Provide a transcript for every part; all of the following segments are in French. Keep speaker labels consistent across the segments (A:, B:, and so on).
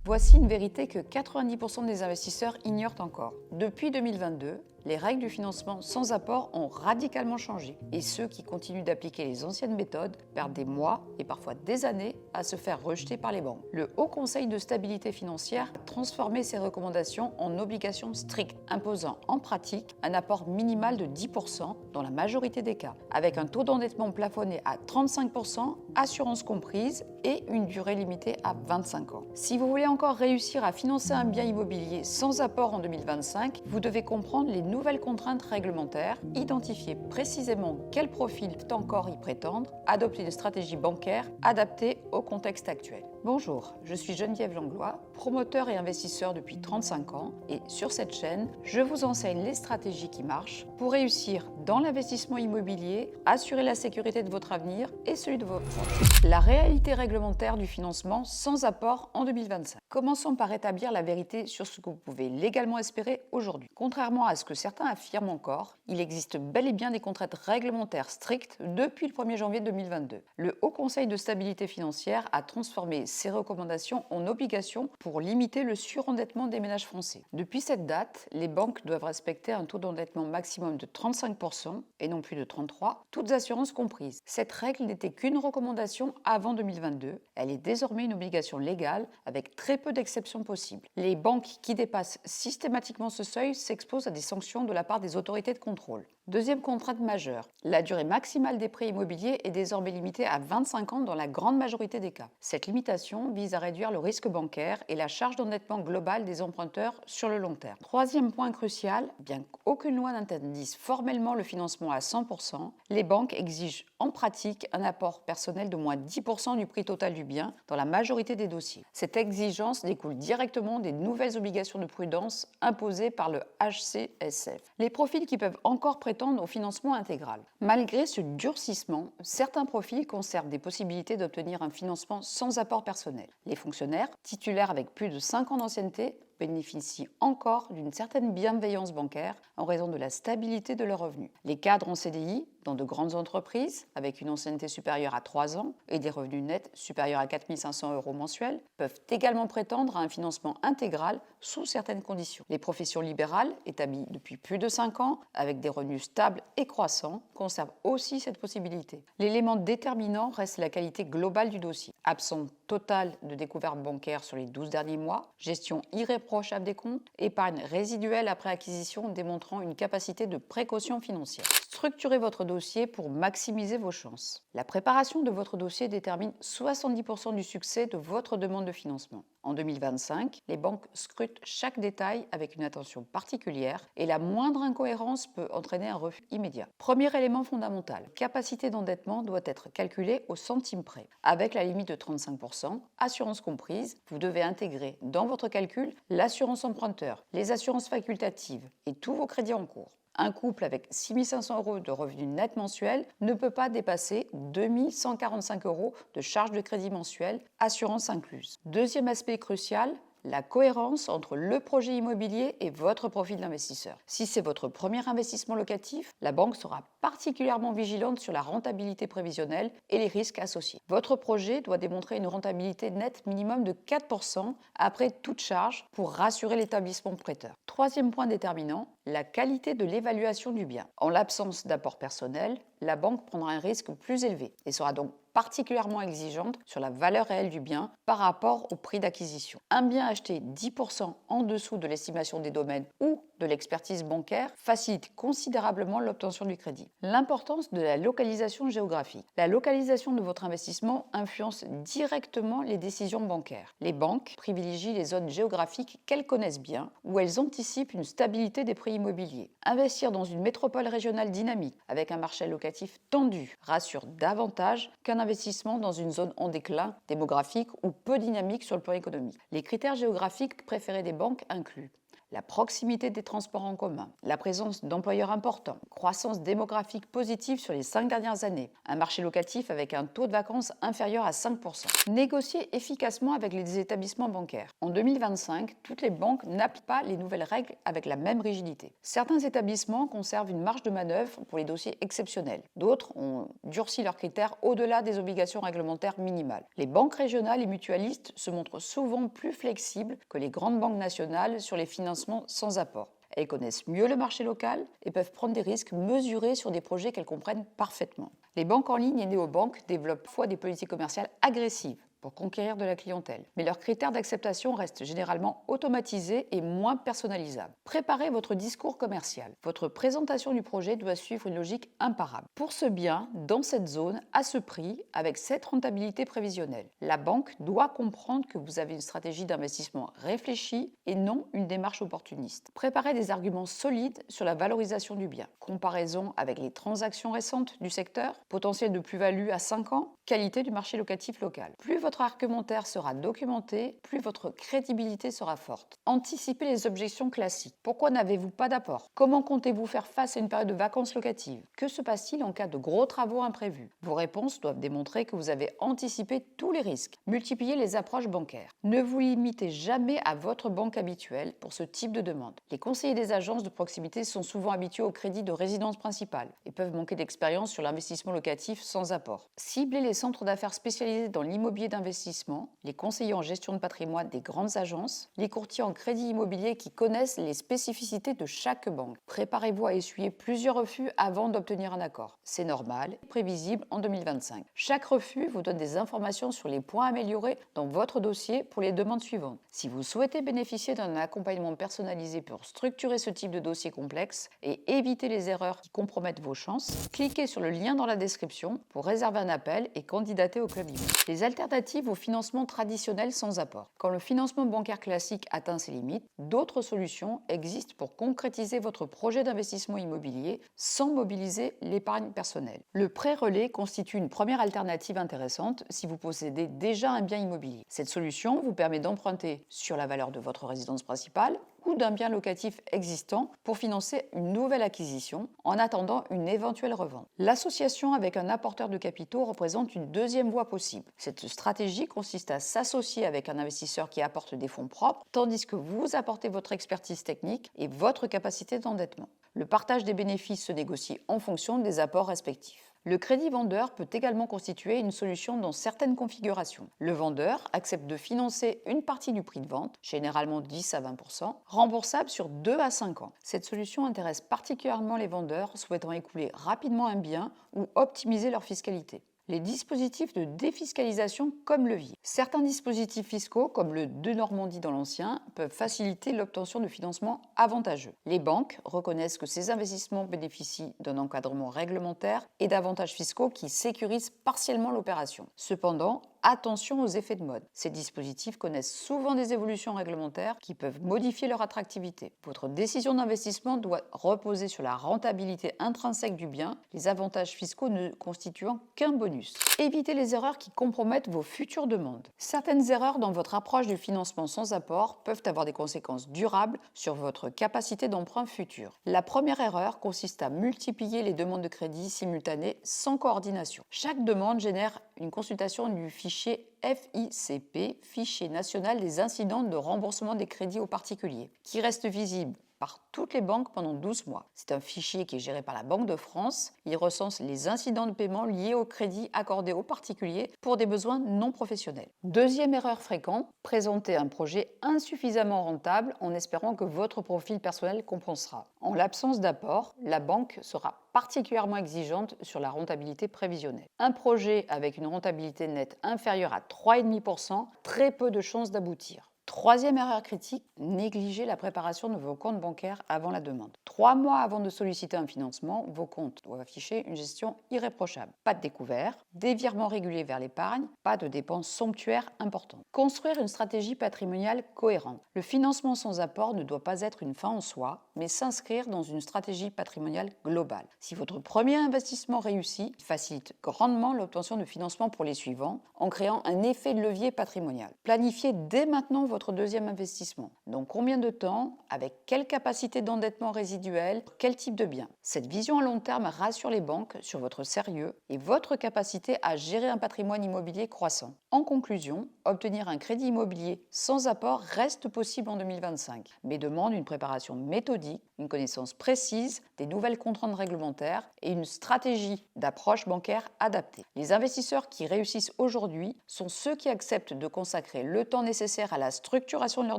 A: Voici une vérité que 90% des investisseurs ignorent encore. Depuis 2022, les règles du financement sans apport ont radicalement changé et ceux qui continuent d'appliquer les anciennes méthodes perdent des mois et parfois des années à se faire rejeter par les banques. Le Haut Conseil de stabilité financière a transformé ces recommandations en obligations strictes, imposant en pratique un apport minimal de 10% dans la majorité des cas, avec un taux d'endettement plafonné à 35%, assurance comprise, et une durée limitée à 25 ans. Si vous voulez encore réussir à financer un bien immobilier sans apport en 2025, vous devez comprendre les nouvelles contraintes réglementaires, identifier précisément quel profil peut encore y prétendre, adopter une stratégie bancaire adaptée au contexte actuel. Bonjour, je suis Geneviève Langlois, promoteur et investisseur depuis 35 ans et sur cette chaîne, je vous enseigne les stratégies qui marchent pour réussir dans l'investissement immobilier, assurer la sécurité de votre avenir et celui de votre proches. La réalité réglementaire du financement sans apport en 2025. Commençons par établir la vérité sur ce que vous pouvez légalement espérer aujourd'hui. Contrairement à ce que certains affirment encore, il existe bel et bien des contraintes réglementaires strictes depuis le 1er janvier 2022. Le Haut Conseil de stabilité financière a transformé ces recommandations en obligations pour limiter le surendettement des ménages français. Depuis cette date, les banques doivent respecter un taux d'endettement maximum de 35% et non plus de 33%, toutes assurances comprises. Cette règle n'était qu'une recommandation avant 2022. Elle est désormais une obligation légale avec très peu d'exceptions possibles. Les banques qui dépassent systématiquement ce seuil s'exposent à des sanctions de la part des autorités de contrôle. Deuxième contrainte majeure, la durée maximale des prêts immobiliers est désormais limitée à 25 ans dans la grande majorité des cas. Cette limitation vise à réduire le risque bancaire et la charge d'endettement globale des emprunteurs sur le long terme. Troisième point crucial, bien qu'aucune loi n'interdise formellement le financement à 100%, les banques exigent en pratique un apport personnel de moins 10% du prix total du bien dans la majorité des dossiers. Cette exigence découle directement des nouvelles obligations de prudence imposées par le HCSF. Les profils qui peuvent encore prétendre au financement intégral. Malgré ce durcissement, certains profils conservent des possibilités d'obtenir un financement sans apport personnel. Les fonctionnaires, titulaires avec plus de 5 ans d'ancienneté, bénéficient encore d'une certaine bienveillance bancaire en raison de la stabilité de leurs revenus. Les cadres en CDI, dans de grandes entreprises, avec une ancienneté supérieure à 3 ans et des revenus nets supérieurs à 4 500 € mensuels, peuvent également prétendre à un financement intégral sous certaines conditions. Les professions libérales, établies depuis plus de 5 ans, avec des revenus stables et croissants, conservent aussi cette possibilité. L'élément déterminant reste la qualité globale du dossier. Absence totale de découvert bancaire sur les 12 derniers mois, gestion irréprochable des comptes, épargne résiduelle après acquisition démontrant une capacité de précaution financière. Structurez votre dossier pour maximiser vos chances. La préparation de votre dossier détermine 70% du succès de votre demande de financement. En 2025, les banques scrutent chaque détail avec une attention particulière et la moindre incohérence peut entraîner un refus immédiat. Premier élément fondamental, la capacité d'endettement doit être calculée au centime près. Avec la limite de 35%, assurance comprise, vous devez intégrer dans votre calcul l'assurance emprunteur, les assurances facultatives et tous vos crédits en cours. Un couple avec 6 500 € de revenus nets mensuels ne peut pas dépasser 2 145 € de charges de crédit mensuel, assurance incluse. Deuxième aspect crucial, la cohérence entre le projet immobilier et votre profil d'investisseur. Si c'est votre premier investissement locatif, la banque sera particulièrement vigilante sur la rentabilité prévisionnelle et les risques associés. Votre projet doit démontrer une rentabilité nette minimum de 4% après toute charge pour rassurer l'établissement prêteur. Troisième point déterminant, la qualité de l'évaluation du bien. En l'absence d'apport personnel, la banque prendra un risque plus élevé et sera donc particulièrement exigeante sur la valeur réelle du bien par rapport au prix d'acquisition. Un bien acheté 10% en dessous de l'estimation des domaines ou de l'expertise bancaire facilite considérablement l'obtention du crédit. L'importance de la localisation géographique. La localisation de votre investissement influence directement les décisions bancaires. Les banques privilégient les zones géographiques qu'elles connaissent bien, où elles anticipent une stabilité des prix immobiliers. Investir dans une métropole régionale dynamique, avec un marché locatif tendu, rassure davantage qu'un investissement dans une zone en déclin démographique ou peu dynamique sur le plan économique. Les critères géographiques préférés des banques incluent la proximité des transports en commun, la présence d'employeurs importants, croissance démographique positive sur les 5 dernières années, un marché locatif avec un taux de vacances inférieur à 5%. Négocier efficacement avec les établissements bancaires. En 2025, toutes les banques n'appliquent pas les nouvelles règles avec la même rigidité. Certains établissements conservent une marge de manœuvre pour les dossiers exceptionnels. D'autres ont durci leurs critères au-delà des obligations réglementaires minimales. Les banques régionales et mutualistes se montrent souvent plus flexibles que les grandes banques nationales sur les financements sans apport. Elles connaissent mieux le marché local et peuvent prendre des risques mesurés sur des projets qu'elles comprennent parfaitement. Les banques en ligne et néobanques développent parfois des politiques commerciales agressives pour conquérir de la clientèle. Mais leurs critères d'acceptation restent généralement automatisés et moins personnalisables. Préparez votre discours commercial. Votre présentation du projet doit suivre une logique imparable. Pour ce bien, dans cette zone, à ce prix, avec cette rentabilité prévisionnelle, la banque doit comprendre que vous avez une stratégie d'investissement réfléchie et non une démarche opportuniste. Préparez des arguments solides sur la valorisation du bien. Comparaison avec les transactions récentes du secteur, potentiel de plus-value à 5 ans, qualité du marché locatif local. Plus votre argumentaire sera documenté, plus votre crédibilité sera forte. Anticipez les objections classiques. Pourquoi n'avez-vous pas d'apport? Comment comptez-vous faire face à une période de vacances locatives? Que se passe-t-il en cas de gros travaux imprévus? Vos réponses doivent démontrer que vous avez anticipé tous les risques. Multipliez les approches bancaires. Ne vous limitez jamais à votre banque habituelle pour ce type de demande. Les conseillers des agences de proximité sont souvent habitués au crédit de résidence principale et peuvent manquer d'expérience sur l'investissement locatif sans apport. Ciblez les centres d'affaires spécialisés dans l'immobilier d'investissement, les conseillers en gestion de patrimoine des grandes agences, les courtiers en crédit immobilier qui connaissent les spécificités de chaque banque. Préparez-vous à essuyer plusieurs refus avant d'obtenir un accord. C'est normal et prévisible en 2025. Chaque refus vous donne des informations sur les points améliorés dans votre dossier pour les demandes suivantes. Si vous souhaitez bénéficier d'un accompagnement personnalisé pour structurer ce type de dossier complexe et éviter les erreurs qui compromettent vos chances, cliquez sur le lien dans la description pour réserver un appel et candidater au Club Imo. Les alternatives au financement traditionnel sans apport. Quand le financement bancaire classique atteint ses limites, d'autres solutions existent pour concrétiser votre projet d'investissement immobilier sans mobiliser l'épargne personnelle. Le prêt relais constitue une première alternative intéressante si vous possédez déjà un bien immobilier. Cette solution vous permet d'emprunter sur la valeur de votre résidence principale ou d'un bien locatif existant pour financer une nouvelle acquisition en attendant une éventuelle revente. L'association avec un apporteur de capitaux représente une deuxième voie possible. Cette stratégie consiste à s'associer avec un investisseur qui apporte des fonds propres, tandis que vous apportez votre expertise technique et votre capacité d'endettement. Le partage des bénéfices se négocie en fonction des apports respectifs. Le crédit vendeur peut également constituer une solution dans certaines configurations. Le vendeur accepte de financer une partie du prix de vente, généralement 10 à 20%, remboursable sur 2 à 5 ans. Cette solution intéresse particulièrement les vendeurs souhaitant écouler rapidement un bien ou optimiser leur fiscalité. Les dispositifs de défiscalisation comme levier. Certains dispositifs fiscaux, comme le de Normandie dans l'ancien, peuvent faciliter l'obtention de financements avantageux. Les banques reconnaissent que ces investissements bénéficient d'un encadrement réglementaire et d'avantages fiscaux qui sécurisent partiellement l'opération. Cependant, attention aux effets de mode. Ces dispositifs connaissent souvent des évolutions réglementaires qui peuvent modifier leur attractivité. Votre décision d'investissement doit reposer sur la rentabilité intrinsèque du bien, les avantages fiscaux ne constituant qu'un bonus. Évitez les erreurs qui compromettent vos futures demandes. Certaines erreurs dans votre approche du financement sans apport peuvent avoir des conséquences durables sur votre capacité d'emprunt futur. La première erreur consiste à multiplier les demandes de crédit simultanées sans coordination. Chaque demande génère une consultation du fichier FICP, Fichier national des incidents de remboursement des crédits aux particuliers, qui reste visible par toutes les banques pendant 12 mois. C'est un fichier qui est géré par la Banque de France. Il recense les incidents de paiement liés au crédit accordé aux particuliers pour des besoins non professionnels. Deuxième erreur fréquente, présenter un projet insuffisamment rentable en espérant que votre profil personnel compensera. En l'absence d'apport, la banque sera particulièrement exigeante sur la rentabilité prévisionnelle. Un projet avec une rentabilité nette inférieure à 3,5%, très peu de chances d'aboutir. Troisième erreur critique, négligez la préparation de vos comptes bancaires avant la demande. 3 mois avant de solliciter un financement, vos comptes doivent afficher une gestion irréprochable. Pas de découvert, des virements réguliers vers l'épargne, pas de dépenses somptuaires importantes. Construire une stratégie patrimoniale cohérente. Le financement sans apport ne doit pas être une fin en soi, mais s'inscrire dans une stratégie patrimoniale globale. Si votre premier investissement réussit, il facilite grandement l'obtention de financement pour les suivants en créant un effet de levier patrimonial. Planifiez dès maintenant votre deuxième investissement. Donc combien de temps, avec quelle capacité d'endettement résiduel, quel type de bien. Cette vision à long terme rassure les banques sur votre sérieux et votre capacité à gérer un patrimoine immobilier croissant. En conclusion, obtenir un crédit immobilier sans apport reste possible en 2025, mais demande une préparation méthodique, une connaissance précise des nouvelles contraintes réglementaires et une stratégie d'approche bancaire adaptée. Les investisseurs qui réussissent aujourd'hui sont ceux qui acceptent de consacrer le temps nécessaire à la structuration de leur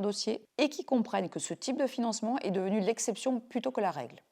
A: dossier et qui comprennent que ce type de financement est devenu l'exception plutôt que la règle.